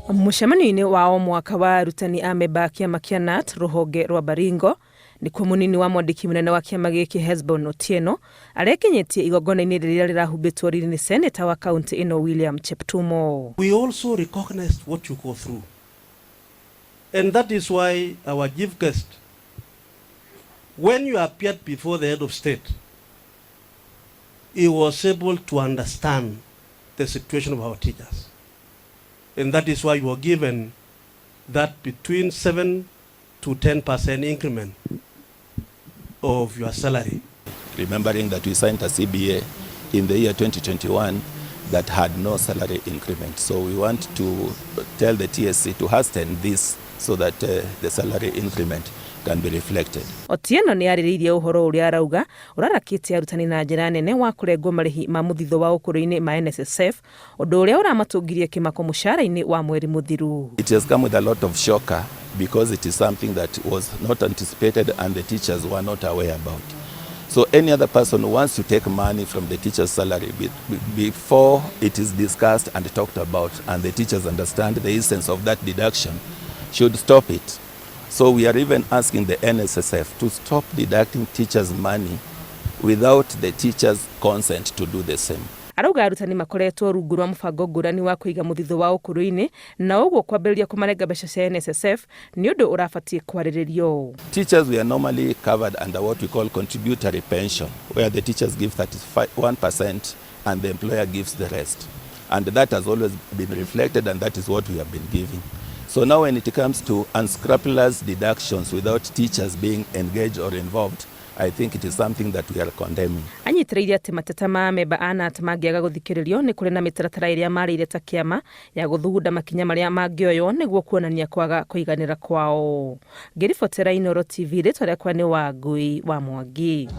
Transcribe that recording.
Mũcemanio-inĩ wa mwaka wa arutani a memba kĩama kĩa KNUT rũhonge rwa Baringo nĩkuo mũnini wa mwandĩki mũnene wa kĩama gĩkĩ Hesbon Otieno arekinyĩtie igongona-inĩ rĩrĩa rĩrahumbĩtwo rĩrĩ nĩ seneta wa kaunti ĩno William Cheptumo. We also recognize what you go through, and that is why our chief guest, when you appeared before the head of state, he was able to understand the situation of our teachers. And that is why you were given that between 7 to 10% increment of your salary. Remembering that we signed a CBA in the year 2021 that had no salary increment. So we want to tell the TSC to hasten this so that the salary increment can be reflected. Otieno nĩ arĩrĩirie ũhoro ũrĩa arauga ũrarakĩte arutani na njĩra nene wa kũrengwo marĩhi ma mũthithũ wa ũkũrũ-inĩ ma NSSF, ũndũ ũrĩa ũramatũngirie kĩmako mũcara-inĩ wa mweri mũthiru. It has come with a lot of shocker because it is something that was not anticipated and the teachers were not aware about. So any other person who wants to take money from the teacher's salary before it is discussed and talked about and the teachers understand the essence of that deduction should stop it. So we are even asking the NSSF to stop deducting teachers' money without the teachers' consent to do the same. Arauga arutani makoretwo rungu rwa mũbango ngũrani wa kũiga mũthithũ wa ũkũrũ-inĩ na ũguo kwambĩrĩria kũmarenga mbeca cia NSSF nĩ ũndũ ũrabatie kwarĩrĩrio. Teachers we are normally covered under what we call contributory pension, where the teachers give 31% and the employer gives the rest. And that has always been reflected, and that is what we have been giving. So now when it comes to unscrupulous deductions without teachers being engaged or involved, I think it is something that we are condemning. Anyitĩrĩire atĩ mateta ma memba a KNUT mangĩaga gũthikĩrĩrio nĩ kũrĩ na mĩtaratara ĩrĩa marĩire ta kĩama ya gũthugunda makinya marĩa mangĩoywo nĩguo kuonania kwaga kũiganĩra kwao. Ngĩribotera Inooro TV, rĩtwa rĩakwa nĩ Wangui wa Mwangi.